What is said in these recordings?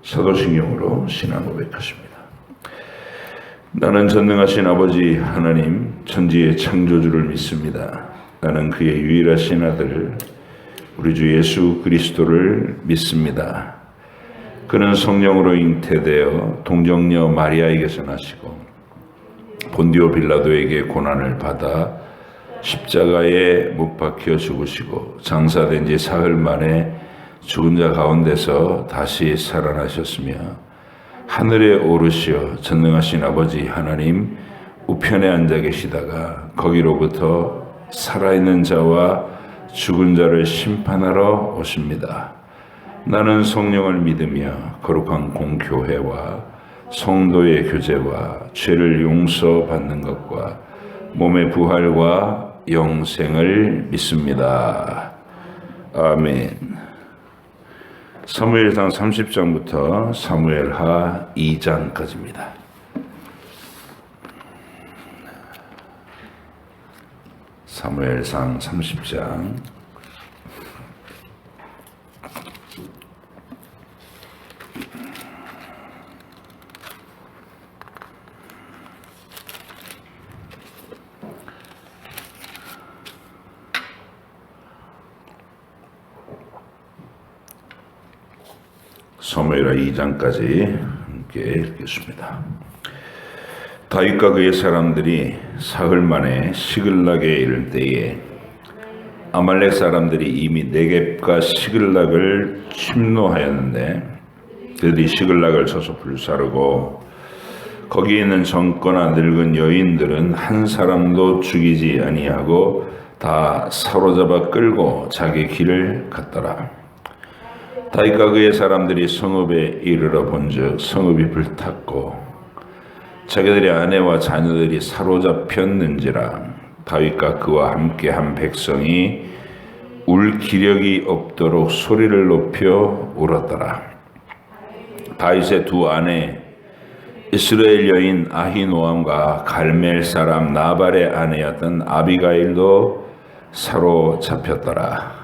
사도신경으로 신앙 고백하십니다. 나는 전능하신 아버지 하나님 천지의 창조주를 믿습니다. 나는 그의 유일하신 아들 우리 주 예수 그리스도를 믿습니다. 그는 성령으로 잉태되어 동정녀 마리아에게서 나시고 본디오 빌라도에게 고난을 받아 십자가에 못 박혀 죽으시고 장사된 지 사흘 만에 죽은 자 가운데서 다시 살아나셨으며 하늘에 오르시어 전능하신 아버지 하나님 우편에 앉아 계시다가 거기로부터 살아있는 자와 죽은 자를 심판하러 오십니다. 나는 성령을 믿으며 거룩한 공교회와 성도의 교제와 죄를 용서받는 것과 몸의 부활과 영생을 믿습니다. 아멘. 사무엘상 30장부터 사무엘하 2장까지입니다. 사무엘상 30장 사무엘하 2장까지 함께 읽겠습니다. 다윗과 그의 사람들이 사흘 만에 시글락에 이를 때에 아말렉 사람들이 이미 네겝과 시글락을 침노하였는데 그들이 시글락을 쳐서 불사르고 거기에 있는 젊거나 늙은 여인들은 한 사람도 죽이지 아니하고 다 사로잡아 끌고 자기 길을 갔더라. 다윗과 그의 사람들이 성읍에 이르러 본즉 성읍이 불탔고 자기들의 아내와 자녀들이 사로잡혔는지라. 다윗과 그와 함께한 백성이 울 기력이 없도록 소리를 높여 울었더라. 다윗의 두 아내 이스라엘 여인 아히노암과 갈멜 사람 나발의 아내였던 아비가일도 사로잡혔더라.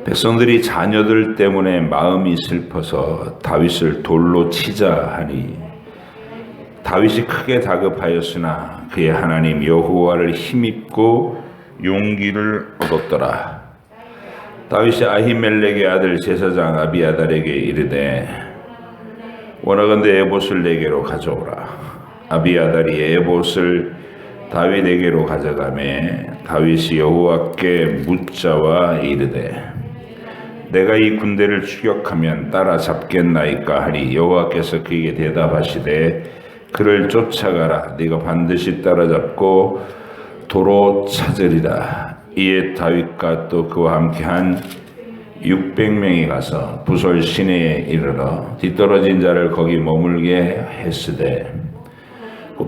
백성들이 자녀들 때문에 마음이 슬퍼서 다윗을 돌로 치자 하니 다윗이 크게 다급하였으나 그의 하나님 여호와를 힘입고 용기를 얻었더라. 다윗이 아히멜렉의 아들 제사장 아비아달에게 이르되 원하건대 에봇을 내게로 가져오라. 아비아달이 에봇을 다윗에게로 가져가매 다윗이 여호와께 묻자와 이르되 내가 이 군대를 추격하면 따라잡겠나이까 하니 여호와께서 그에게 대답하시되 그를 쫓아가라. 네가 반드시 따라잡고 도로 찾으리라. 이에 다윗과 또 그와 함께한 600명이 가서 부솔 시내에 이르러 뒤떨어진 자를 거기 머물게 했으되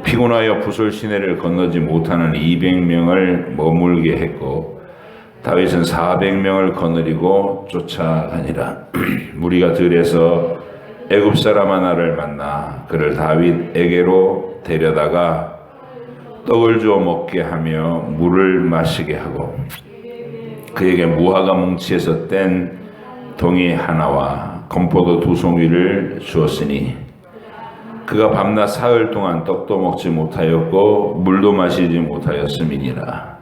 피곤하여 부솔 시내를 건너지 못하는 200명을 머물게 했고 다윗은 400명을 거느리고 쫓아가니라. 무리가 들에서 애굽 사람 하나를 만나 그를 다윗에게로 데려다가 떡을 주어 먹게 하며 물을 마시게 하고 그에게 무화과 뭉치에서 뗀 동이 하나와 건포도 2송이를 주었으니 그가 밤낮 사흘 동안 떡도 먹지 못하였고 물도 마시지 못하였음이니라.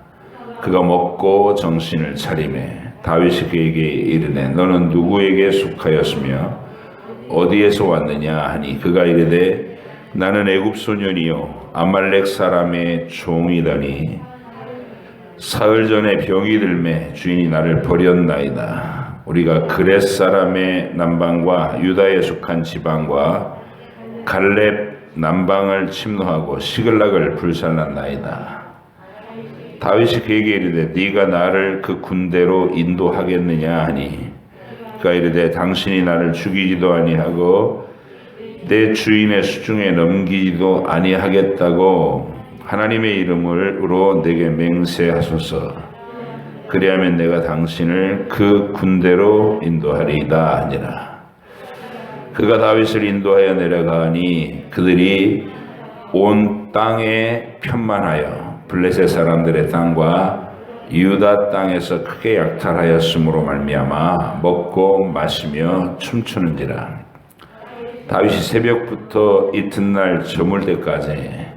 그가 먹고 정신을 차리매 다윗이 그에게 이르되 너는 누구에게 속하였으며 어디에서 왔느냐 하니 그가 이르되 나는 애굽 소년이요 아말렉 사람의 종이다니 사흘 전에 병이 들매 주인이 나를 버렸나이다. 우리가 그렛 사람의 남방과 유다에 속한 지방과 갈렙 남방을 침노하고 시글락을 불살랐나이다. 다윗이 그에게 이르되 네가 나를 그 군대로 인도하겠느냐 하니 그가 이르되 당신이 나를 죽이지도 아니하고 내 주인의 수중에 넘기지도 아니하겠다고 하나님의 이름으로 내게 맹세하소서. 그리하면 내가 당신을 그 군대로 인도하리이다 하니라. 그가 다윗을 인도하여 내려가니 그들이 온 땅에 편만하여 블레셋 사람들의 땅과 유다 땅에서 크게 약탈하였으므로 말미암아 먹고 마시며 춤추는지라. 다윗이 새벽부터 이튿날 저물 때까지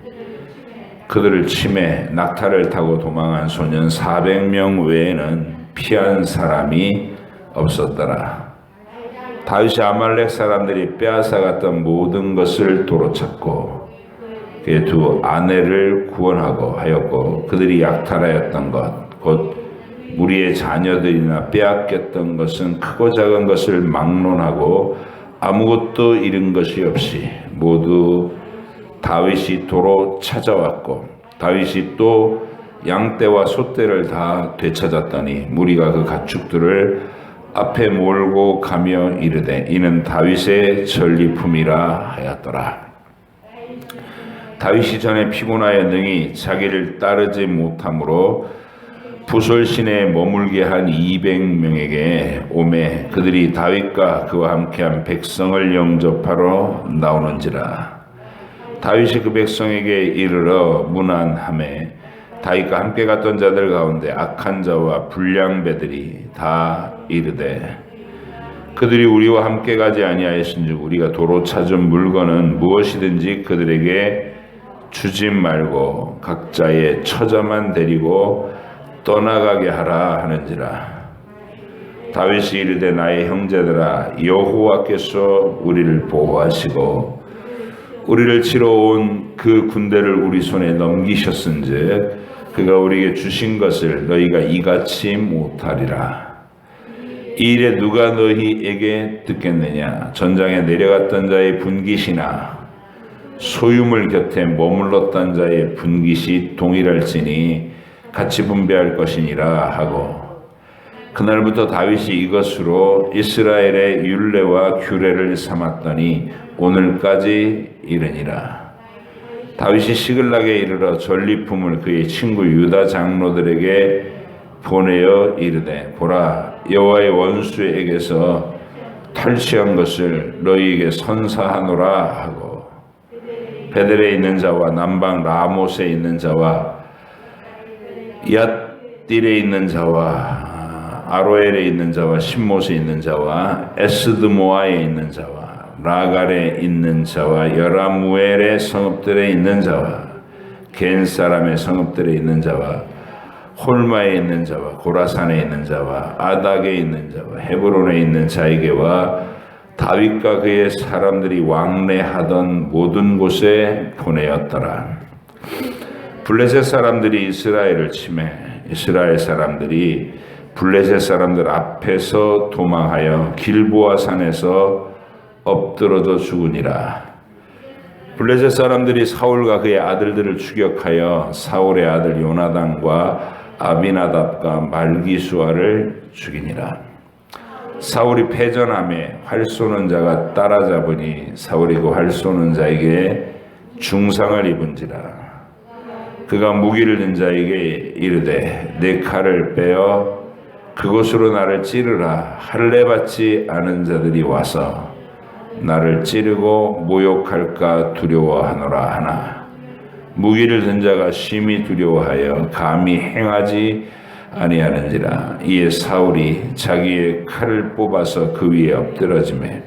그들을 치매 낙타를 타고 도망한 소년 400명 외에는 피한 사람이 없었더라. 다윗이 아말렉 사람들이 빼앗아갔던 모든 것을 도로 찾고 그의 두 아내를 구원하고 하였고 그들이 약탈하였던 것 곧 무리의 자녀들이나 빼앗겼던 것은 크고 작은 것을 막론하고 아무것도 잃은 것이 없이 모두 다윗이 도로 찾아왔고 다윗이 또 양떼와 소떼를 다 되찾았더니 무리가 그 가축들을 앞에 몰고 가며 이르되 이는 다윗의 전리품이라 하였더라. 다윗이 전에 피곤하여 능히 자기를 따르지 못하므로 부솔시내에 머물게 한 200명에게 오매 그들이 다윗과 그와 함께한 백성을 영접하러 나오는지라. 다윗이 그 백성에게 이르러 문안하매 다윗과 함께 갔던 자들 가운데 악한 자와 불량배들이 다 이르되 그들이 우리와 함께 가지 아니하였은즉 우리가 도로 찾은 물건은 무엇이든지 그들에게 주지 말고 각자의 처자만 데리고 떠나가게 하라 하는지라. 다윗이 이르되 나의 형제들아 여호와께서 우리를 보호하시고 우리를 치러 온 그 군대를 우리 손에 넘기셨은즉 그가 우리에게 주신 것을 너희가 이같이 못하리라. 이 일에 누가 너희에게 듣겠느냐. 전장에 내려갔던 자의 분깃이나 소유물 곁에 머물렀던 자의 분깃이 동일할지니 같이 분배할 것이니라 하고 그날부터 다윗이 이것으로 이스라엘의 율례와 규례를 삼았더니 오늘까지 이르니라. 다윗이 시글락에 이르러 전리품을 그의 친구 유다 장로들에게 보내어 이르되 보라 여호와의 원수에게서 탈취한 것을 너희에게 선사하노라 하고 베델에 있는 자와 남방 라못에 있는 자와 얏딜에 있는 자와 아로엘에 있는 자와 신못에 있는 자와 에스드모아에 있는 자와 라갈에 있는 자와 여라무엘의 성읍들에 있는 자와 겐 사람의 성읍들에 있는 자와 홀마에 있는 자와 고라산에 있는 자와 아닥에 있는 자와 헤브론에 있는 자에게와 다윗과 그의 사람들이 왕래하던 모든 곳에 보내었더라. 블레셋 사람들이 이스라엘을 치매 이스라엘 사람들이 블레셋 사람들 앞에서 도망하여 길보아 산에서 엎드러져 죽으니라. 블레셋 사람들이 사울과 그의 아들들을 추격하여 사울의 아들 요나단과 아비나답과 말기수아를 죽이니라. 사울이 패전함에 활 쏘는 자가 따라잡으니 사울이 그 활 쏘는 자에게 중상을 입은지라. 그가 무기를 든 자에게 이르되 내 칼을 빼어 그곳으로 나를 찌르라. 할례 받지 않은 자들이 와서 나를 찌르고 모욕할까 두려워하노라 하나 무기를 든 자가 심히 두려워하여 감히 행하지 아니하는지라. 이에 사울이 자기의 칼을 뽑아서 그 위에 엎드러지매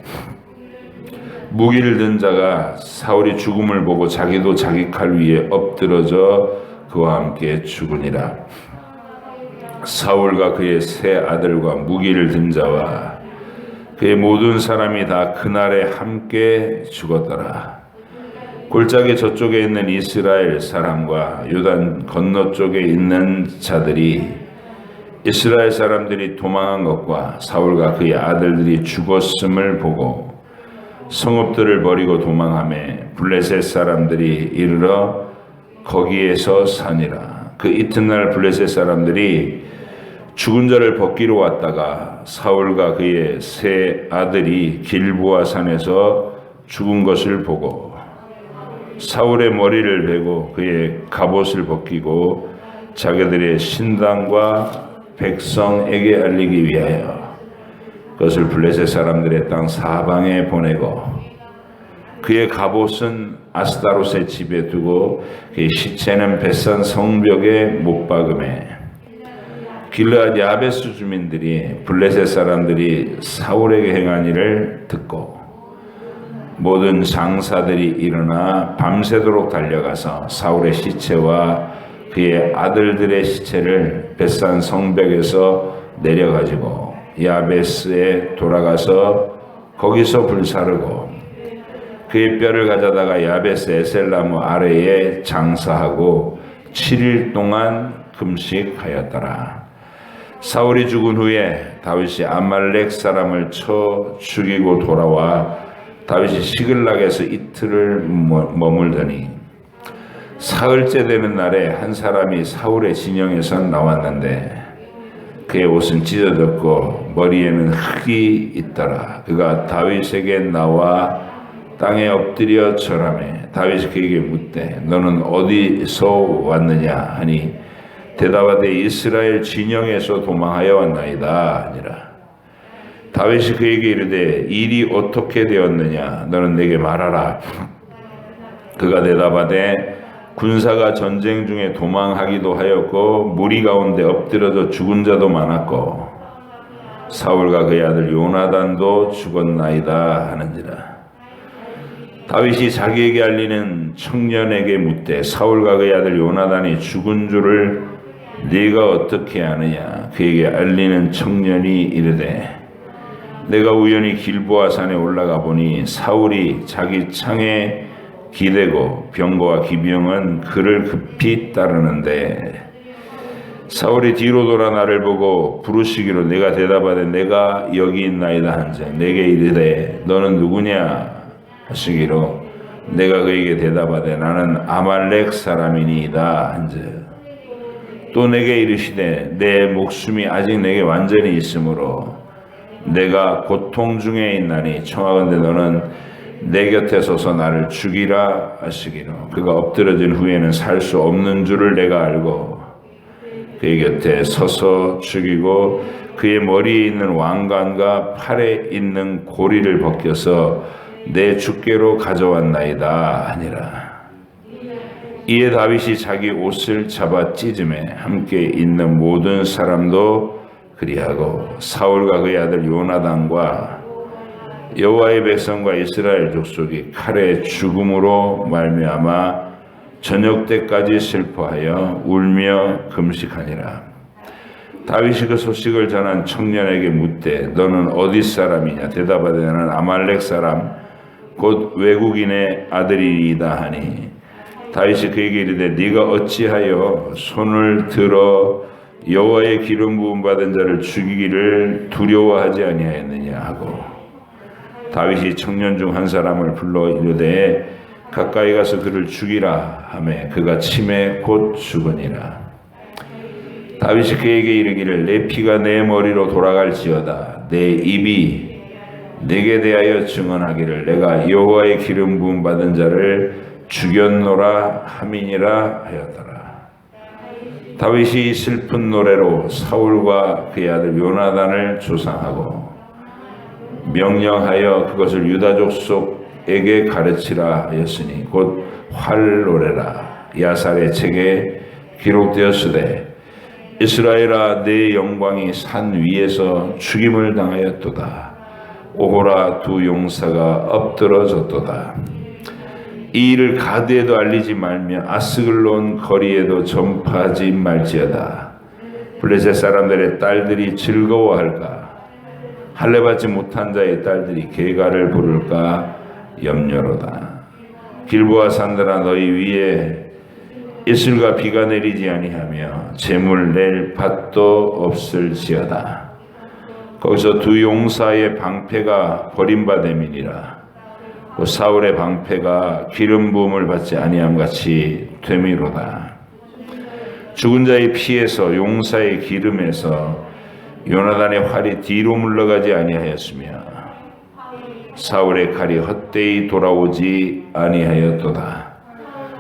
무기를 든 자가 사울이 죽음을 보고 자기도 자기 칼 위에 엎드러져 그와 함께 죽으니라. 사울과 그의 세 아들과 무기를 든 자와 그의 모든 사람이 다 그날에 함께 죽었더라. 골짜기 저쪽에 있는 이스라엘 사람과 요단 건너쪽에 있는 자들이 이스라엘 사람들이 도망한 것과 사울과 그의 아들들이 죽었음을 보고 성읍들을 버리고 도망하매 블레셋 사람들이 이르러 거기에서 사니라. 그 이튿날 블레셋 사람들이 죽은 자를 벗기러 왔다가 사울과 그의 세 아들이 길보아 산에서 죽은 것을 보고 사울의 머리를 베고 그의 갑옷을 벗기고 자기들의 신당과 백성에게 알리기 위하여 그것을 블레셋 사람들의 땅 사방에 보내고 그의 갑옷은 아스타롯의 집에 두고 그의 시체는 벳산 성벽에 못 박음에 길르앗 야베스 주민들이 블레셋 사람들이 사울에게 행한 일을 듣고 모든 장사들이 일어나 밤새도록 달려가서 사울의 시체와 그의 아들들의 시체를 벳산 성벽에서 내려가지고 야베스에 돌아가서 거기서 불사르고 그의 뼈를 가져다가 야베스 에셀나무 아래에 장사하고 7일 동안 금식하였더라. 사울이 죽은 후에 다윗이 아말렉 사람을 쳐 죽이고 돌아와 다윗이 시글락에서 이틀을 머물더니 사흘째 되는 날에 한 사람이 사울의 진영에서 나왔는데 그의 옷은 찢어졌고 머리에는 흙이 있더라. 그가 다윗에게 나와 땅에 엎드려 절하매 다윗이 그에게 묻되 너는 어디서 왔느냐 하니 대답하되 이스라엘 진영에서 도망하여 왔나이다 하니라. 다윗이 그에게 이르되 일이 어떻게 되었느냐 너는 내게 말하라. 그가 대답하되 군사가 전쟁 중에 도망하기도 하였고 무리 가운데 엎드려져 죽은 자도 많았고 사울과 그의 아들 요나단도 죽었나이다 하는지라. 다윗이 자기에게 알리는 청년에게 묻되 사울과 그의 아들 요나단이 죽은 줄을 네가 어떻게 아느냐. 그에게 알리는 청년이 이르되 내가 우연히 길보아 산에 올라가 보니 사울이 자기 창에 기대고 병거와 기병은 그를 급히 따르는데 사울이 뒤로 돌아 나를 보고 부르시기로 내가 대답하되 내가 여기 있나이다 한즉 내게 이르되 너는 누구냐 하시기로 내가 그에게 대답하되 나는 아말렉 사람이니이다 한즉 또 내게 이르시되 내 목숨이 아직 내게 완전히 있으므로 내가 고통 중에 있나니 청하건대 너는 내 곁에 서서 나를 죽이라 하시기로 그가 엎드러진 후에는 살 수 없는 줄을 내가 알고 그의 곁에 서서 죽이고 그의 머리에 있는 왕관과 팔에 있는 고리를 벗겨서 내 주께로 가져왔나이다 하니라. 이에 다윗이 자기 옷을 잡아 찢음에 함께 있는 모든 사람도 그리하고 사울과 그의 아들 요나단과 여호와의 백성과 이스라엘 족속이 칼의 죽음으로 말미암아 저녁 때까지 슬퍼하여 울며 금식하니라. 다윗이 그 소식을 전한 청년에게 묻되 너는 어디 사람이냐. 대답하되 나는 아말렉 사람 곧 외국인의 아들이이다 하니 다윗이 그에게 이르되 네가 어찌하여 손을 들어 여호와의 기름 부음 받은 자를 죽이기를 두려워하지 아니하였느냐 하고 다윗이 청년 중 한 사람을 불러 이르되 가까이 가서 그를 죽이라 하매 그가 침에 곧 죽으니라. 다윗이 그에게 이르기를 내 피가 내 머리로 돌아갈지어다 내 입이 내게 대하여 증언하기를 내가 여호와의 기름 부음 받은 자를 죽였노라 함이니라 하였더라. 다윗이 슬픈 노래로 사울과 그의 아들 요나단을 조상하고 명령하여 그것을 유다 족속에게 가르치라 하였으니 곧 활노래라. 야살의 책에 기록되었으되 이스라엘아 내 영광이 산 위에서 죽임을 당하였도다. 오호라 두 용사가 엎드러졌도다. 이 일을 가드에도 알리지 말며 아스글론 거리에도 전파하지 말지어다. 블레셋 사람들의 딸들이 즐거워할까? 할례받지 못한 자의 딸들이 계가를 부를까 염려로다. 길보아 산들아 너희 위에 이슬과 비가 내리지 아니하며 재물 낼 밭도 없을지어다. 거기서 두 용사의 방패가 버림받음이니라. 사울의 방패가 기름 부음을 받지 아니함 같이 되미로다. 죽은 자의 피에서 용사의 기름에서 요나단의 활이 뒤로 물러가지 아니하였으며 사울의 칼이 헛되이 돌아오지 아니하였도다.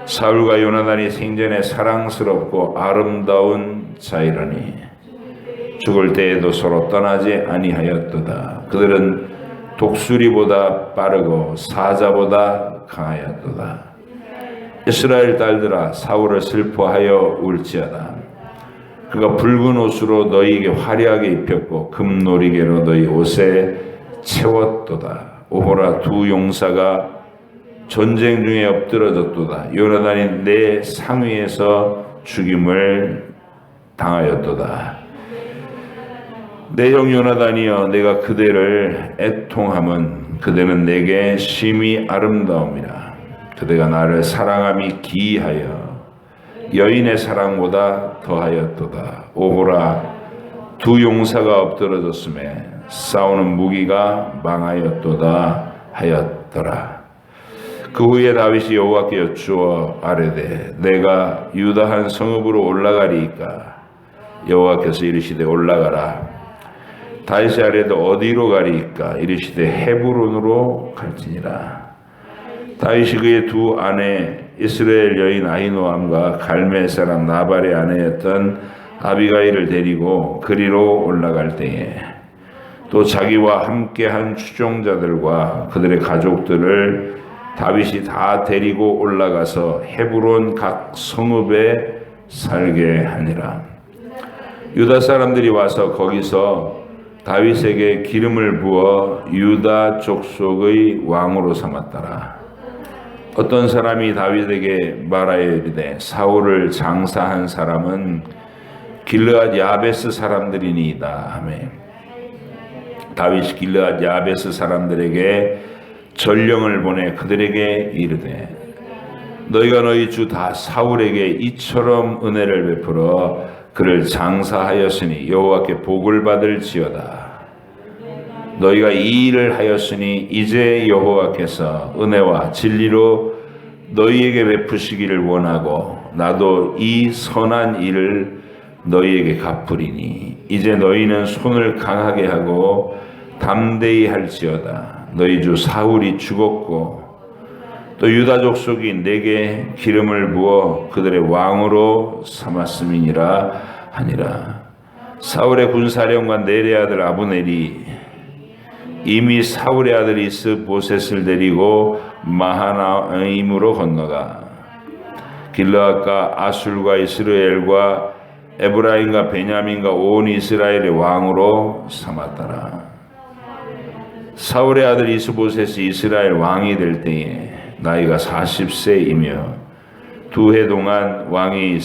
사울과 요나단이 생전에 사랑스럽고 아름다운 자이러니 죽을 때에도 서로 떠나지 아니하였도다. 그들은 독수리보다 빠르고 사자보다 강하였도다. 이스라엘 딸들아 사울을 슬퍼하여 울지어다. 그가 붉은 옷으로 너희에게 화려하게 입혔고 금노리개로 너희 옷에 채웠도다. 오호라, 두 용사가 전쟁 중에 엎드러졌도다. 요나단이 내 상위에서 죽임을 당하였도다. 내 형 요나단이여, 내가 그대를 애통함은 그대는 내게 심히 아름다움이라. 그대가 나를 사랑함이 기이하여 여인의 사랑보다 더하였도다. 오호라, 두 용사가 엎드러졌음에 싸우는 무기가 망하였도다 하였더라. 그 후에 다윗이 여호와께 여쭈어 아뢰되 내가 유다 한 성읍으로 올라가리이까? 여호와께서 이르시되 올라가라. 다윗이 아뢰되 어디로 가리이까? 이르시되 헤브론으로 갈지니라. 다윗이 그의 두 아내 이스라엘 여인 아히노암과 갈멜 사람 나발의 아내였던 아비가일을 데리고 그리로 올라갈 때에 또 자기와 함께한 추종자들과 그들의 가족들을 다윗이 다 데리고 올라가서 헤브론 각 성읍에 살게 하니라. 유다 사람들이 와서 거기서 다윗에게 기름을 부어 유다 족속의 왕으로 삼았더라. 어떤 사람이 다윗에게 말하여 이르되 사울을 장사한 사람은 길르앗 야베스 사람들이니이다 하며 다윗이 길르앗 야베스 사람들에게 전령을 보내 그들에게 이르되 너희가 너희 주 다 사울에게 이처럼 은혜를 베풀어 그를 장사하였으니 여호와께 복을 받을지어다. 너희가 이 일을 하였으니 이제 여호와께서 은혜와 진리로 너희에게 베푸시기를 원하고 나도 이 선한 일을 너희에게 갚으리니 이제 너희는 손을 강하게 하고 담대히 할지어다. 너희 주 사울이 죽었고 또 유다 족속이 내게 기름을 부어 그들의 왕으로 삼았음이니라 하니라. 사울의 군사령관 넬의 아들 아브넬이 이미 사울의 아들 이스보셋을 데리고 마하나임으로 건너가 길르앗과 아술과 이스라엘과 에브라임과 베냐민과 온 이스라엘의 왕으로 삼았더라. 사울의 아들 이스보셋이 이스라엘 왕이 될 때에 나이가 40세이며 두 해 동안 왕이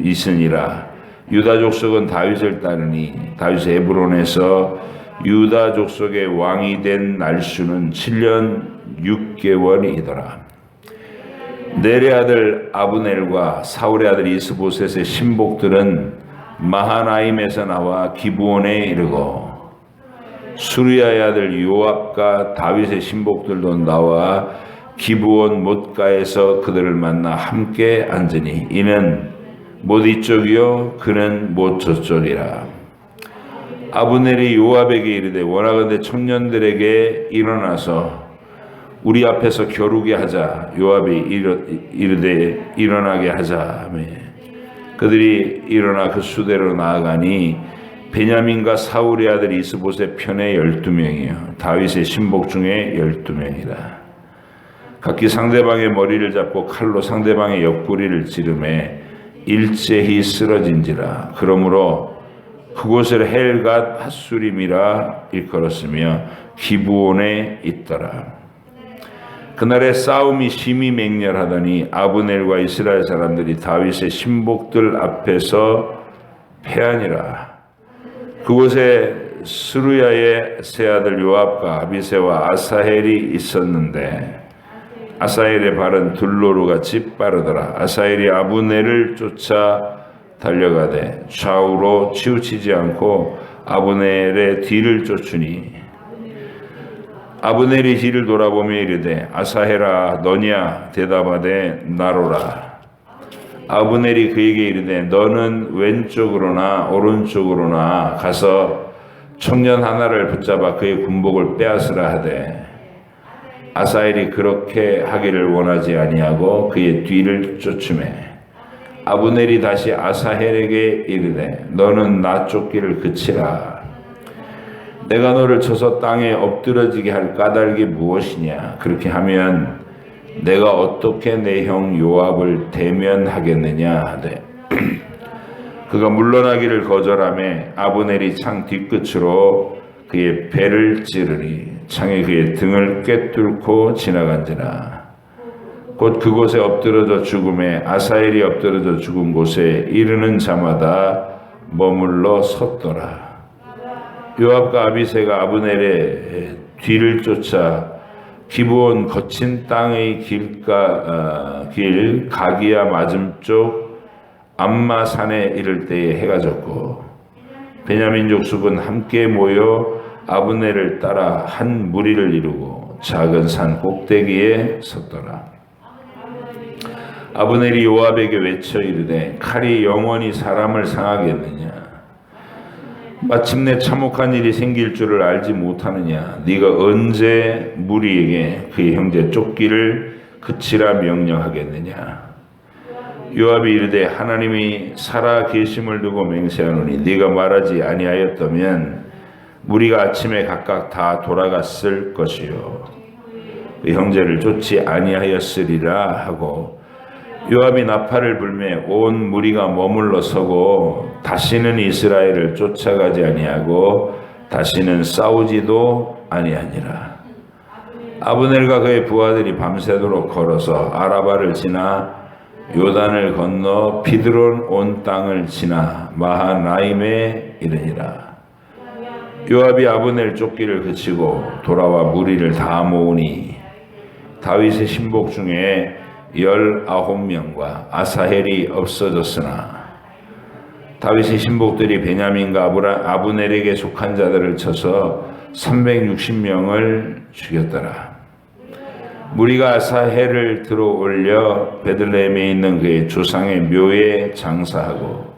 있으니라. 유다 족속은 다윗을 따르니 다윗이 헤브론에서 유다 족속의 왕이 된 날수는 7년 6개월이더라. 넬의 아들 아브넬과 사울의 아들 이스보셋의 신복들은 마하나임에서 나와 기브온에 이르고 수리아의 아들 요압과 다윗의 신복들도 나와 기브온 못가에서 그들을 만나 함께 앉으니 이는 못 이쪽이요 그는 못 저쪽이라. 아브넬이 요압에게 이르되 원하건대 청년들에게 일어나서 우리 앞에서 겨루게 하자. 요압이 이르되 일어나게 하자. 그들이 일어나 그 수대로 나아가니 베냐민과 사울의 아들 이스보셋 편에 12명이요 다윗의 신복 중에 12명이라. 각기 상대방의 머리를 잡고 칼로 상대방의 옆구리를 찌르매 일제히 쓰러진지라. 그러므로 그곳을 헬갓 핫수림이라 일컬었으며 기브온에 있더라. 그날의 싸움이 심히 맹렬하더니 아브넬과 이스라엘 사람들이 다윗의 신복들 앞에서 패하니라. 그곳에 스루야의 세 아들 요압과 아비새와 아사헬이 있었는데 아사헬의 발은 들로루같이 빠르더라. 아사헬이 아브넬을 쫓아 달려가되 좌우로 치우치지 않고 아브넬의 뒤를 쫓으니 아브넬이 뒤를 돌아보며 이르되 아사헬아 너냐? 대답하되 나로라. 아브넬이 그에게 이르되 너는 왼쪽으로나 오른쪽으로나 가서 청년 하나를 붙잡아 그의 군복을 빼앗으라 하되 아사헬이 그렇게 하기를 원하지 아니하고 그의 뒤를 쫓으매 아브넬이 다시 아사헬에게 이르되 너는 나 쫓기를 그치라. 내가 너를 쳐서 땅에 엎드러지게 할 까닭이 무엇이냐? 그렇게 하면 내가 어떻게 내 형 요압을 대면하겠느냐 하되 그가 물러나기를 거절하매 아브넬이 창 뒤끝으로 그의 배를 찌르리. 창이 그의 등을 꿰뚫고 지나간지라. 곧 그곳에 엎드러져 죽음에 아사엘이 엎드러져 죽은 곳에 이르는 자마다 머물러 섰더라. 요압과 아비새가 아브넬의 뒤를 쫓아 기브온 거친 땅의 길 가기야 맞은쪽 암마산에 이를 때에 해가 졌고 베냐민 족속은 함께 모여 아브넬을 따라 한 무리를 이루고 작은 산 꼭대기에 섰더라. 아브넬이 요압에게 외쳐 이르되 칼이 영원히 사람을 상하겠느냐? 마침내 참혹한 일이 생길 줄을 알지 못하느냐? 네가 언제 무리에게 그의 형제 쫓기를 그치라 명령하겠느냐? 요압이 이르되 하나님이 살아 계심을 두고 맹세하노니 네가 말하지 아니하였다면 무리가 아침에 각각 다 돌아갔을 것이요 그 형제를 쫓지 아니하였으리라 하고 요압이 나팔을 불매 온 무리가 머물러 서고 다시는 이스라엘을 쫓아가지 아니하고 다시는 싸우지도 아니하니라. 아브넬과 그의 부하들이 밤새도록 걸어서 아라바를 지나 요단을 건너 비드론 온 땅을 지나 마하나임에 이르니라. 요압이 아브넬 쫓기를 그치고 돌아와 무리를 다 모으니 다윗의 신복 중에 19명과 아사헬이 없어졌으나 다윗의 신복들이 베냐민과 아브넬에게 속한 자들을 쳐서 360명을 죽였더라. 무리가 아사헬을 들어 올려 베들레헴에 있는 그의 조상의 묘에 장사하고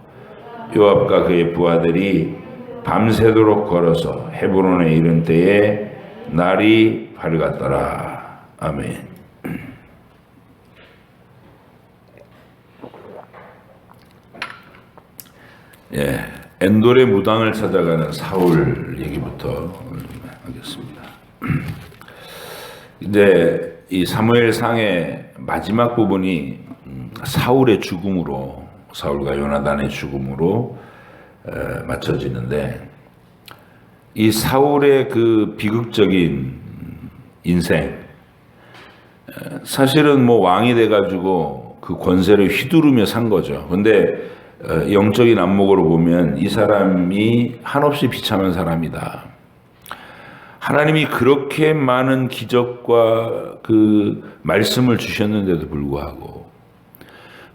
요압과 그의 부하들이 밤새도록 걸어서 헤브론에 이른 때에 날이 밝았더라. 아멘. 예, 엔돌의 무당을 찾아가는 사울 얘기부터 하겠습니다. 이제 이 사무엘상의 마지막 부분이 사울의 죽음으로, 사울과 요나단의 죽음으로 맞춰지는데, 이 사울의 그 비극적인 인생, 사실은 뭐 왕이 돼가지고 그 권세를 휘두르며 산 거죠. 근데 영적인 안목으로 보면 이 사람이 한없이 비참한 사람이다. 하나님이 그렇게 많은 기적과 그 말씀을 주셨는데도 불구하고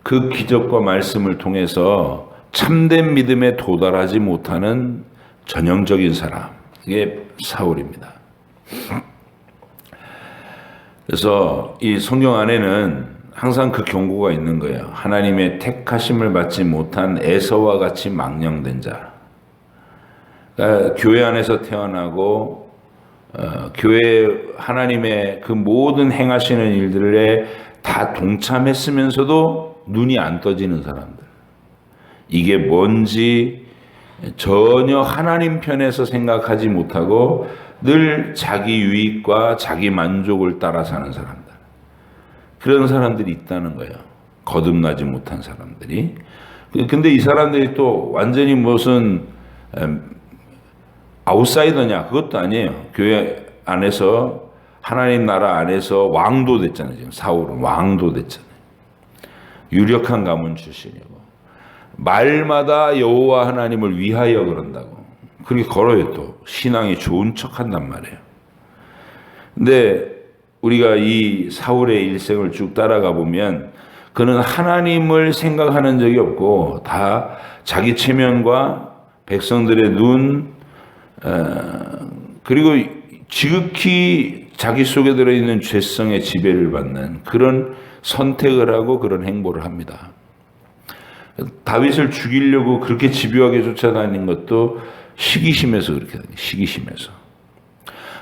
그 기적과 말씀을 통해서 참된 믿음에 도달하지 못하는 전형적인 사람, 이게 사울입니다. 그래서 이 성경 안에는 항상 그 경고가 있는 거예요. 하나님의 택하심을 받지 못한 에서와 같이 망령된 자. 그러니까 교회 안에서 태어나고 교회 하나님의 그 모든 행하시는 일들에 다 동참했으면서도 눈이 안 떠지는 사람들. 이게 뭔지 전혀 하나님 편에서 생각하지 못하고 늘 자기 유익과 자기 만족을 따라 사는 사람들. 그런 사람들이 있다는 거예요. 거듭나지 못한 사람들이. 근데 이 사람들이 또 완전히 무슨 아웃사이더냐? 그것도 아니에요. 교회 안에서, 하나님 나라 안에서 왕도 됐잖아요. 지금 사울은 왕도 됐잖아요. 유력한 가문 출신이고. 말마다 여호와 하나님을 위하여 그런다고. 그렇게 걸어요 또. 신앙이 좋은 척 한단 말이에요. 근데 우리가 이 사울의 일생을 쭉 따라가 보면 그는 하나님을 생각하는 적이 없고 다 자기 체면과 백성들의 눈, 그리고 지극히 자기 속에 들어있는 죄성의 지배를 받는 그런 선택을 하고 그런 행보를 합니다. 다윗을 죽이려고 그렇게 집요하게 쫓아다닌 것도 시기심에서 그렇게 다녀요. 시기심에서.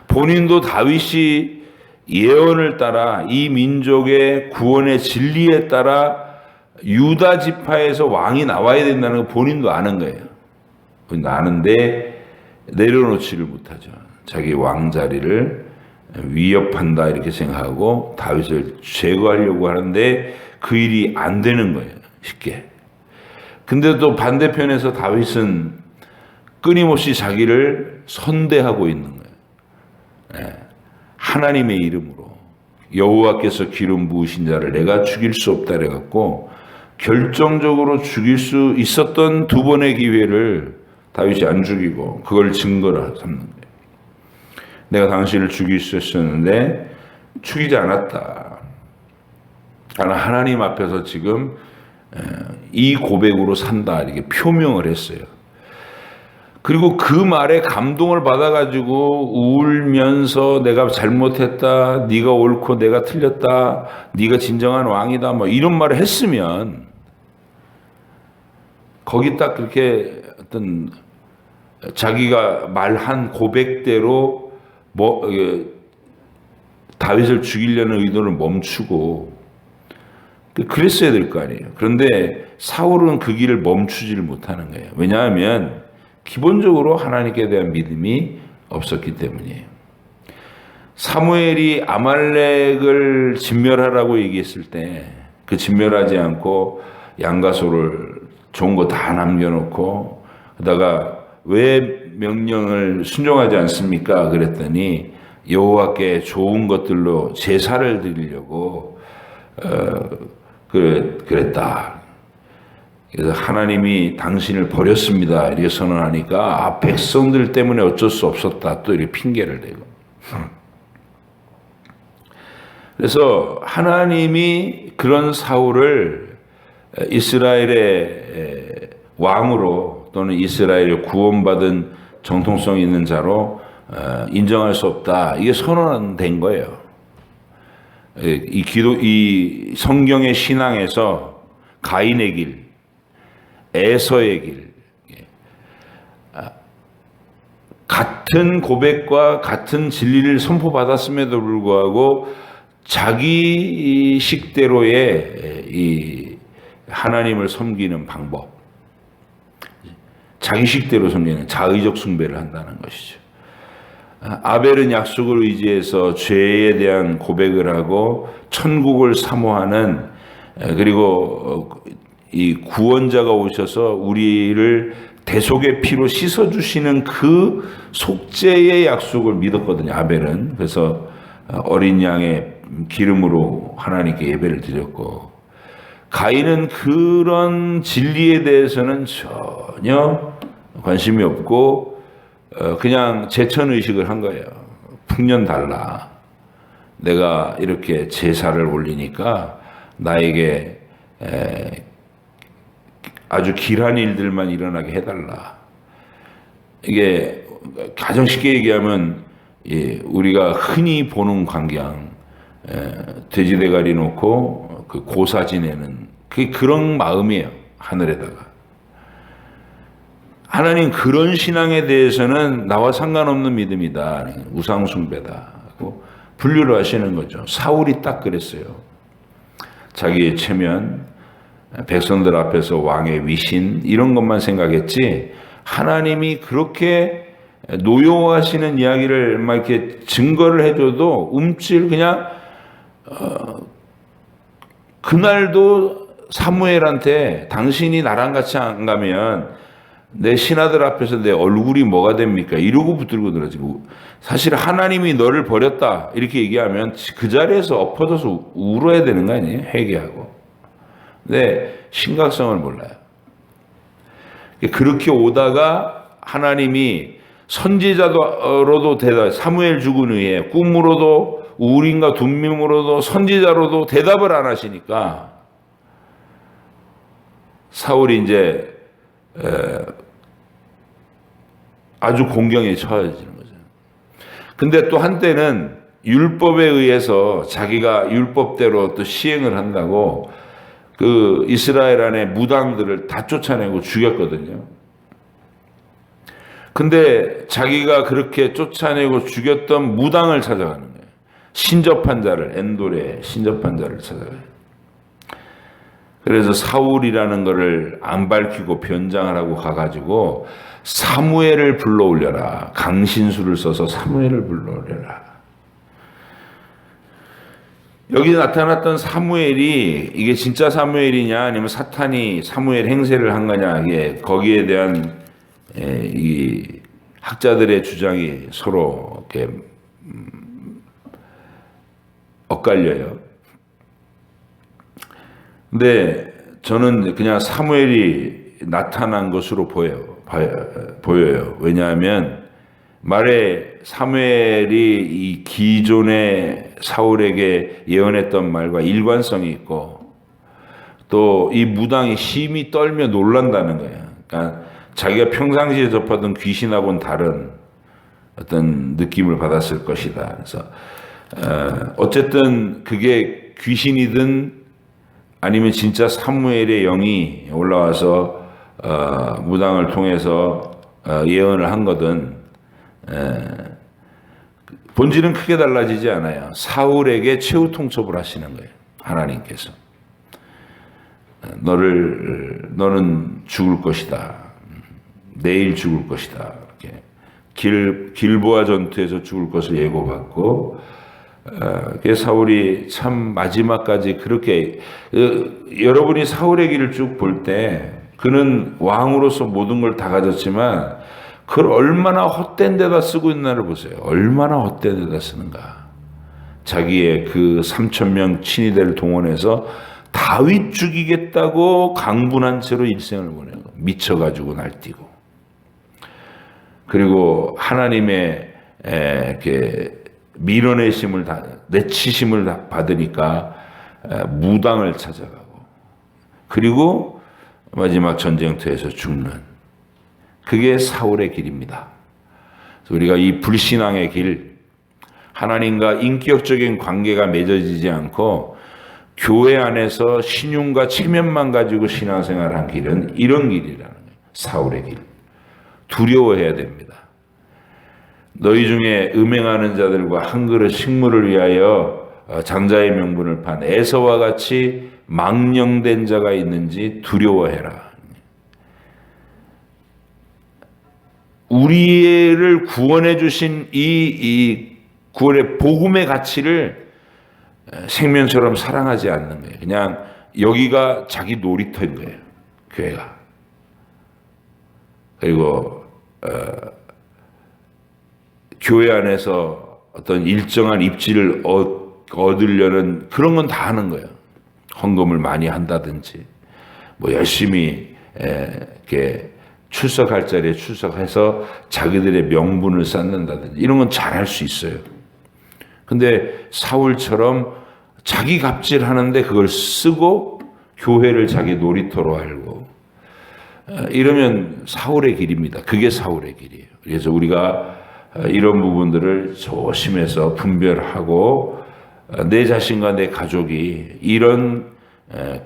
본인도 다윗이 예언을 따라 이 민족의 구원의 진리에 따라 유다 지파에서 왕이 나와야 된다는 거 본인도 아는 거예요. 아는데 내려놓지를 못하죠. 자기 왕자리를 위협한다 이렇게 생각하고 다윗을 제거하려고 하는데 그 일이 안 되는 거예요. 쉽게. 근데 또 반대편에서 다윗은 끊임없이 자기를 선대하고 있는 거예요. 예. 하나님의 이름으로 여호와께서 기름 부으신 자를 내가 죽일 수 없다 그래갖고 결정적으로 죽일 수 있었던 두 번의 기회를 다윗이 안 죽이고 그걸 증거로 삼는 거예요. 내가 당신을 죽일 수 있었는데 죽이지 않았다. 나는 하나님 앞에서 지금 이 고백으로 산다 이렇게 표명을 했어요. 그리고 그 말에 감동을 받아가지고 울면서 내가 잘못했다, 네가 옳고 내가 틀렸다, 네가 진정한 왕이다, 뭐 이런 말을 했으면 거기 딱 그렇게 어떤 자기가 말한 고백대로 다윗을 죽이려는 의도를 멈추고 그랬어야 될 거 아니에요. 그런데 사울은 그 길을 멈추지를 못하는 거예요. 왜냐하면 기본적으로 하나님께 대한 믿음이 없었기 때문이에요. 사무엘이 아말렉을 진멸하라고 얘기했을 때 그 진멸하지 않고 양과 소를 좋은 거 다 남겨놓고 그러다가 왜 명령을 순종하지 않습니까? 그랬더니 여호와께 좋은 것들로 제사를 드리려고 그랬다. 그래서 하나님이 당신을 버렸습니다. 이렇게 선언하니까 백성들 때문에 어쩔 수 없었다. 또 이렇게 핑계를 대고. 그래서 하나님이 그런 사울을 이스라엘의 왕으로 또는 이스라엘의 구원받은 정통성 있는 자로 인정할 수 없다. 이게 선언된 거예요. 이 성경의 신앙에서 가인의 길, 에서의 길, 같은 고백과 같은 진리를 선포받았음에도 불구하고 자기 식대로의 이 하나님을 섬기는 방법, 자기 식대로 섬기는 자의적 숭배를 한다는 것이죠. 아벨은 약속을 의지해서 죄에 대한 고백을 하고 천국을 사모하는, 그리고 이 구원자가 오셔서 우리를 대속의 피로 씻어주시는 그 속죄의 약속을 믿었거든요. 아벨은. 그래서 어린 양의 기름으로 하나님께 예배를 드렸고, 가인은 그런 진리에 대해서는 전혀 관심이 없고 그냥 제천의식을 한 거예요. 풍년 달라. 내가 이렇게 제사를 올리니까 나에게 아주 길한 일들만 일어나게 해달라. 이게 가장 쉽게 얘기하면 우리가 흔히 보는 광경, 돼지 대가리 놓고 그 고사 지내는 그런 마음이에요. 하늘에다가. 하나님 그런 신앙에 대해서는 나와 상관없는 믿음이다. 우상 숭배다. 분류를 하시는 거죠. 사울이 딱 그랬어요. 자기의 체면, 백성들 앞에서 왕의 위신 이런 것만 생각했지 하나님이 그렇게 노여워하시는 이야기를 막 이렇게 증거를 해줘도 그냥 그날도 사무엘한테 당신이 나랑 같이 안 가면 내 신하들 앞에서 내 얼굴이 뭐가 됩니까? 이러고 붙들고 들어지고, 사실 하나님이 너를 버렸다 이렇게 얘기하면 그 자리에서 엎어져서 울어야 되는 거 아니에요? 회개하고. 근데 심각성을 몰라요. 그렇게 오다가 하나님이 선지자로도 사무엘 죽은 후에 꿈으로도 우림과 둠밈으로도 선지자로도 대답을 안 하시니까 사울이 이제 아주 공경에 처해지는 거죠. 근데 또 한때는 율법에 의해서 자기가 율법대로 또 시행을 한다고 그 이스라엘 안에 무당들을 다 쫓아내고 죽였거든요. 근데 자기가 그렇게 쫓아내고 죽였던 무당을 찾아가는 거예요. 신접한 자를, 엔돌에 신접한 자를 찾아가요. 그래서 사울이라는 것을 안 밝히고 변장을 하고 가가지고 사무엘을 불러올려라. 강신수를 써서 사무엘을 불러올려라. 여기 나타났던 사무엘이 이게 진짜 사무엘이냐 아니면 사탄이 사무엘 행세를 한 거냐, 이게 거기에 대한 이 학자들의 주장이 서로 이렇게 엇갈려요. 근데 저는 그냥 사무엘이 나타난 것으로 보여요. 왜냐하면 말에 사무엘이 이 기존의 사울에게 예언했던 말과 일관성이 있고 또 이 무당이 심히 떨며 놀란다는 거예요. 그러니까 자기가 평상시에 접하던 귀신하고는 다른 어떤 느낌을 받았을 것이다. 그래서 어쨌든 그게 귀신이든 아니면 진짜 사무엘의 영이 올라와서 무당을 통해서 예언을 한 거든 본질은 크게 달라지지 않아요. 사울에게 최후 통첩을 하시는 거예요. 하나님께서 너는 죽을 것이다. 내일 죽을 것이다. 이렇게 길보아 전투에서 죽을 것을 예고받고 사울이 참 마지막까지 그렇게 여러분이 사울의 길을 쭉 볼 때 그는 왕으로서 모든 걸 다 가졌지만 그걸 얼마나 헛된 데다 쓰고 있나를 보세요. 얼마나 헛된 데다 쓰는가. 자기의 그 3,000명 친위대를 동원해서 다윗 죽이겠다고 강분한 채로 일생을 보내고 미쳐가지고 날뛰고 그리고 하나님의 이렇게 밀어내심을 내치심을 받으니까 무당을 찾아가고 그리고 마지막 전쟁터에서 죽는 그게 사울의 길입니다. 그래서 우리가 이 불신앙의 길, 하나님과 인격적인 관계가 맺어지지 않고 교회 안에서 신용과 체면만 가지고 신앙생활한 길은 이런 길이라는 거예요. 사울의 길. 두려워해야 됩니다. 너희 중에 음행하는 자들과 한 그릇 식물을 위하여 장자의 명분을 판 에서와 같이 망령된 자가 있는지 두려워해라. 우리를 구원해 주신 이 구원의 복음의 가치를 생명처럼 사랑하지 않는 거예요. 그냥 여기가 자기 놀이터인 거예요. 교회가. 그리고 교회 안에서 어떤 일정한 입지를 얻으려는 그런 건 다 하는 거예요. 헌금을 많이 한다든지, 뭐 열심히 이렇게 출석할 자리에 출석해서 자기들의 명분을 쌓는다든지 이런 건 잘 할 수 있어요. 근데 사울처럼 자기 갑질하는데 그걸 쓰고 교회를 자기 놀이터로 알고 이러면 사울의 길입니다. 그게 사울의 길이에요. 그래서 우리가 이런 부분들을 조심해서 분별하고 내 자신과 내 가족이 이런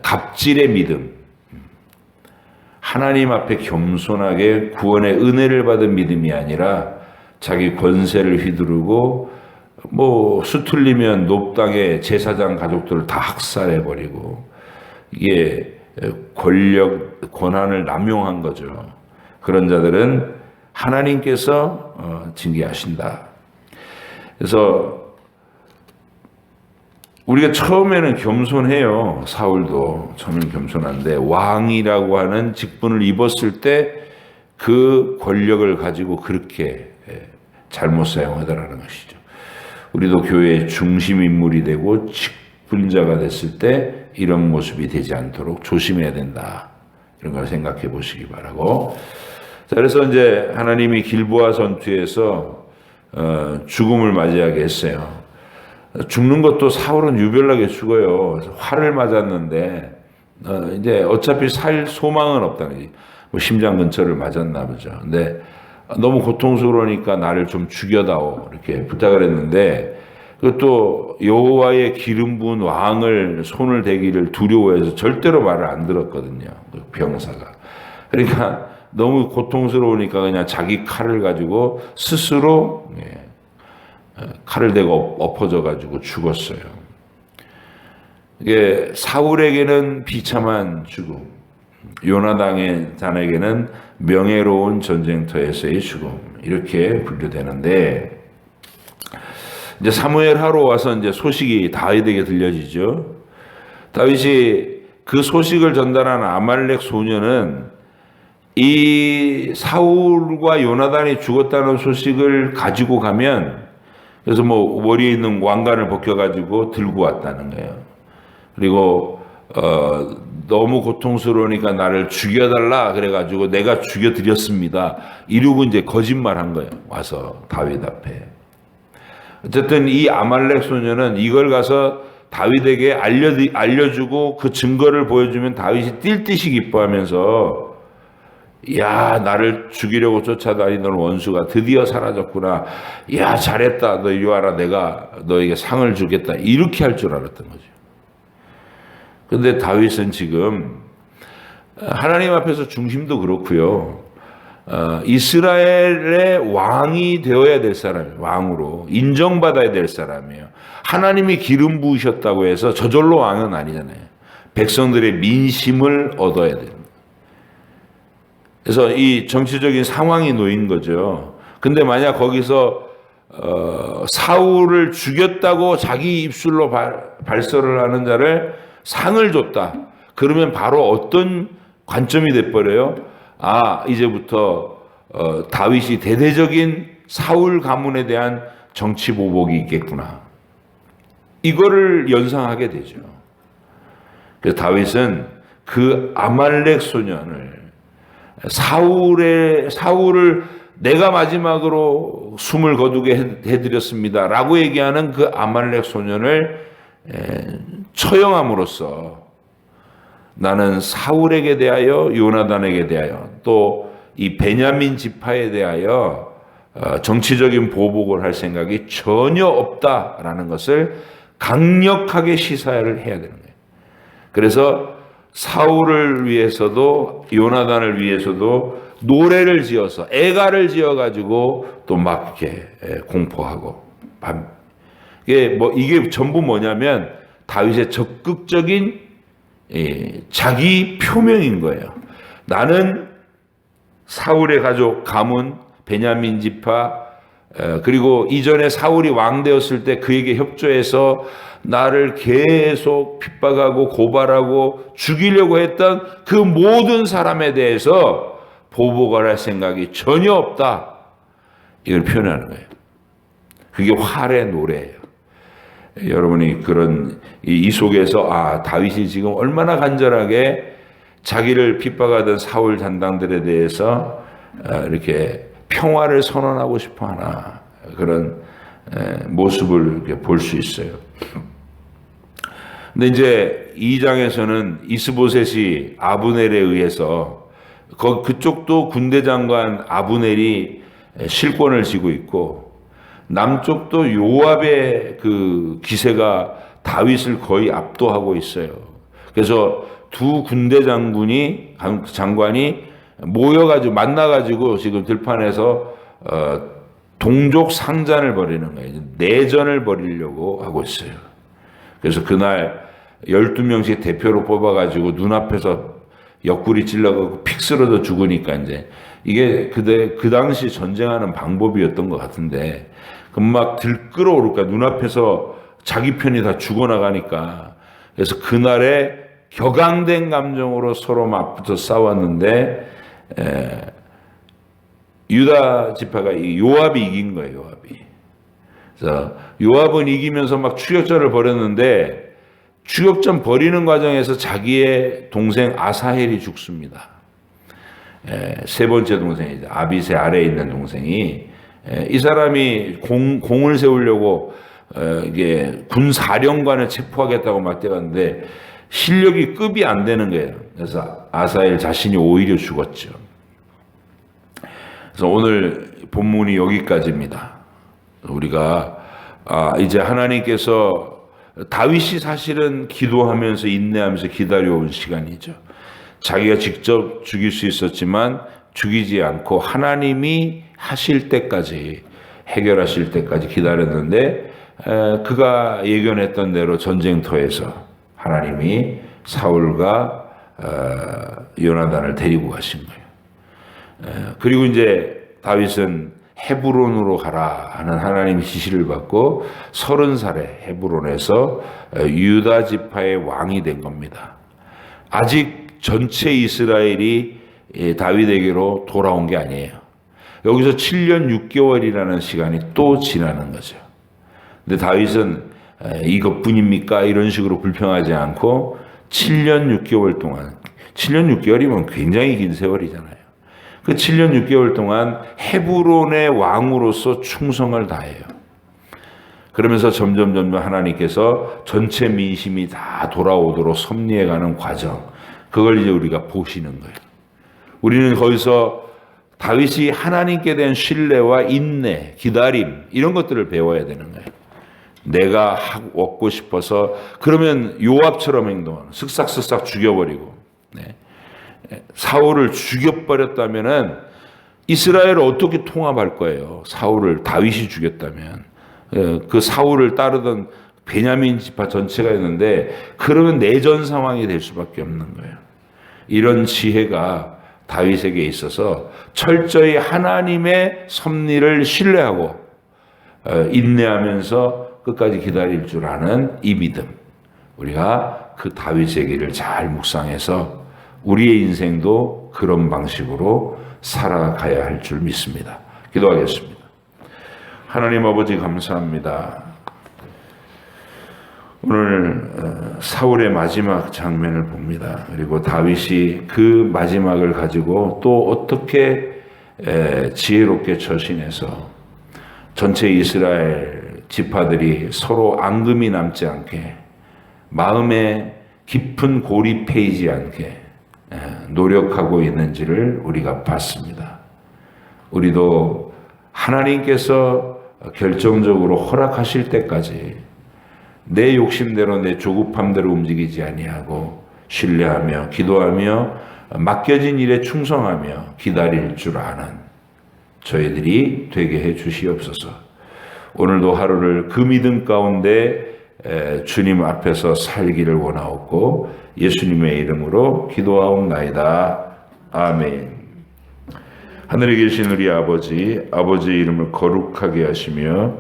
갑질의 믿음, 하나님 앞에 겸손하게 구원의 은혜를 받은 믿음이 아니라 자기 권세를 휘두르고 뭐 수틀리면 높당의 제사장 가족들을 다 학살해버리고 이게 권한을 남용한 거죠. 그런 자들은 하나님께서 징계하신다. 그래서 우리가 처음에는 겸손해요. 사울도 처음에는 겸손한데 왕이라고 하는 직분을 입었을 때 그 권력을 가지고 그렇게 잘못 사용하더라는 것이죠. 우리도 교회의 중심 인물이 되고 직분자가 됐을 때 이런 모습이 되지 않도록 조심해야 된다. 이런 걸 생각해 보시기 바라고. 자, 그래서 이제 하나님이 길보아 전투에서 죽음을 맞이하게 했어요. 죽는 것도 사울은 유별나게 죽어요. 활을 맞았는데 이제 어차피 살 소망은 없다는 거지. 뭐 심장 근처를 맞았나 보죠. 근데 너무 고통스러우니까 나를 좀 죽여다오 이렇게 부탁을 했는데 그것도 여호와의 기름 부은 왕을 손을 대기를 두려워해서 절대로 말을 안 들었거든요. 그 병사가. 그러니까 너무 고통스러우니까 그냥 자기 칼을 가지고 스스로 칼을 대고 엎어져 가지고 죽었어요. 이게 사울에게는 비참한 죽음, 요나단에게는 명예로운 전쟁터에서의 죽음 이렇게 분류되는데 이제 사무엘 하러 와서 이제 소식이 다윗에게 들려지죠. 다윗이 그 소식을 전달한 아말렉 소년은 이 사울과 요나단이 죽었다는 소식을 가지고 가면, 그래서 뭐 머리에 있는 왕관을 벗겨가지고 들고 왔다는 거예요. 그리고 너무 고통스러우니까 나를 죽여달라 그래가지고 내가 죽여드렸습니다. 이러고 이제 거짓말한 거예요. 와서 다윗 앞에. 어쨌든 이 아말렉 소녀는 이걸 가서 다윗에게 알려주고 그 증거를 보여주면 다윗이 뛸 듯이 기뻐하면서, 야, 나를 죽이려고 쫓아다니던 원수가 드디어 사라졌구나. 야, 잘했다. 너 이리 와라. 내가 너에게 상을 주겠다. 이렇게 할 줄 알았던 거죠. 근데 다윗은 지금 하나님 앞에서 중심도 그렇고요. 이스라엘의 왕이 되어야 될 사람이에요. 왕으로 인정받아야 될 사람이에요. 하나님이 기름 부으셨다고 해서 저절로 왕은 아니잖아요. 백성들의 민심을 얻어야 됩니다. 그래서 이 정치적인 상황이 놓인 거죠. 근데 만약 거기서 사울을 죽였다고 자기 입술로 발설을 하는 자를 상을 줬다. 그러면 바로 어떤 관점이 돼버려요? 아, 이제부터 다윗이 대대적인 사울 가문에 대한 정치 보복이 있겠구나. 이거를 연상하게 되죠. 그래서 다윗은 그 아말렉 소년을, 사울을 내가 마지막으로 숨을 거두게 해드렸습니다 라고 얘기하는 그 아말렉 소년을 처형함으로써 나는 사울에게 대하여, 요나단에게 대하여, 또 이 베냐민 지파에 대하여 정치적인 보복을 할 생각이 전혀 없다라는 것을 강력하게 시사를 해야 되는 거예요. 그래서 사울을 위해서도 요나단을 위해서도 노래를 지어서 애가를 지어가지고 또 막 이렇게 공포하고, 이게 전부 뭐냐면 다윗의 적극적인 자기 표명인 거예요. 나는 사울의 가족 가문 베냐민 지파, 그리고 이전에 사울이 왕 되었을 때 그에게 협조해서 나를 계속 핍박하고 고발하고 죽이려고 했던 그 모든 사람에 대해서 보복을 할 생각이 전혀 없다. 이걸 표현하는 거예요. 그게 활의 노래예요. 여러분이 그런 이 속에서 다윗이 지금 얼마나 간절하게 자기를 핍박하던 사울 잔당들에 대해서 이렇게 평화를 선언하고 싶어 하나, 그런 모습을 볼 수 있어요. 근데 이제 2장에서는 이스보셋이 아브넬에 의해서, 그쪽도 군대 장관 아브넬이 실권을 쥐고 있고, 남쪽도 요압의 그 기세가 다윗을 거의 압도하고 있어요. 그래서 두 군대 장관이 모여가지고 만나가지고 지금 들판에서 동족 상잔을 벌이는 거예요. 내전을 벌이려고 하고 있어요. 그래서 그날 12명씩 대표로 뽑아가지고 눈앞에서 옆구리 찔러가고 픽 쓰러져 죽으니까 이제 이게 그 당시 전쟁하는 방법이었던 것 같은데, 막 들끓어오를 거야. 눈앞에서 자기 편이 다 죽어나가니까. 그래서 그날에 격앙된 감정으로 서로 맞붙어 싸웠는데, 유다 지파가 요압이 이긴 거예요. 요압이. 그래서 요압은 이기면서 막 추격전을 벌였는데, 추격전 벌이는 과정에서 자기의 동생 아사헬이 죽습니다. 세 번째 동생이죠. 아비세 아래에 있는 동생이, 이 사람이 공을 세우려고 이게 군 사령관을 체포하겠다고 막 뛰었는데 실력이 급이 안 되는 거예요. 그래서 아사엘 자신이 오히려 죽었죠. 그래서 오늘 본문이 여기까지입니다. 우리가 이제 하나님께서, 다윗이 사실은 기도하면서 인내하면서 기다려온 시간이죠. 자기가 직접 죽일 수 있었지만 죽이지 않고 하나님이 하실 때까지, 해결하실 때까지 기다렸는데, 그가 예견했던 대로 전쟁터에서 하나님이 사울과 요나단을 데리고 가신 거예요. 그리고 이제 다윗은 헤브론으로 가라 하는 하나님의 지시를 받고 30살에 헤브론에서 유다 지파의 왕이 된 겁니다. 아직 전체 이스라엘이 다윗에게로 돌아온 게 아니에요. 여기서 7년 6개월이라는 시간이 또 지나는 거죠. 근데 다윗은 이것뿐입니까? 이런 식으로 불평하지 않고 7년 6개월 동안, 7년 6개월이면 굉장히 긴 세월이잖아요. 그 7년 6개월 동안 헤브론의 왕으로서 충성을 다해요. 그러면서 점점 하나님께서 전체 민심이 다 돌아오도록 섭리해가는 과정, 그걸 이제 우리가 보시는 거예요. 우리는 거기서 다윗이 하나님께 대한 신뢰와 인내, 기다림 이런 것들을 배워야 되는 거예요. 내가 얻고 싶어서 그러면 요압처럼 행동하는, 슥싹슥싹 죽여버리고, 사울을 죽여버렸다면은 이스라엘을 어떻게 통합할 거예요? 사울을 다윗이 죽였다면 그 사울을 따르던 베냐민 지파 전체가 있는데 그러면 내전 상황이 될 수밖에 없는 거예요. 이런 지혜가 다윗에게 있어서 철저히 하나님의 섭리를 신뢰하고 인내하면서 끝까지 기다릴 줄 아는 이 믿음, 우리가 그 다윗의 길을 잘 묵상해서 우리의 인생도 그런 방식으로 살아가야 할 줄 믿습니다. 기도하겠습니다. 하나님 아버지 감사합니다. 오늘 사울의 마지막 장면을 봅니다. 그리고 다윗이 그 마지막을 가지고 또 어떻게 지혜롭게 처신해서 전체 이스라엘 지파들이 서로 앙금이 남지 않게, 마음에 깊은 고립해이지 않게 노력하고 있는지를 우리가 봤습니다. 우리도 하나님께서 결정적으로 허락하실 때까지 내 욕심대로 내 조급함대로 움직이지 아니하고 신뢰하며 기도하며 맡겨진 일에 충성하며 기다릴 줄 아는 저희들이 되게 해 주시옵소서. 오늘도 하루를 그 믿음 가운데 주님 앞에서 살기를 원하옵고 예수님의 이름으로 기도하옵나이다. 아멘. 하늘에 계신 우리 아버지, 아버지의 이름을 거룩하게 하시며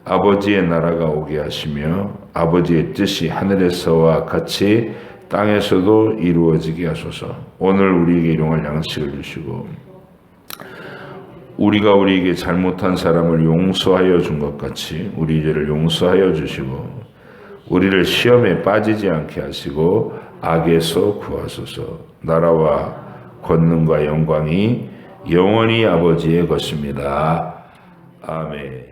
아버지의 나라가 오게 하시며 아버지의 뜻이 하늘에서와 같이 땅에서도 이루어지게 하소서. 오늘 우리에게 일용할 양식을 주시고 우리가 우리에게 잘못한 사람을 용서하여 준 것 같이 우리 죄를 용서하여 주시고 우리를 시험에 빠지지 않게 하시고 악에서 구하소서. 나라와 권능과 영광이 영원히 아버지의 것입니다. 아멘.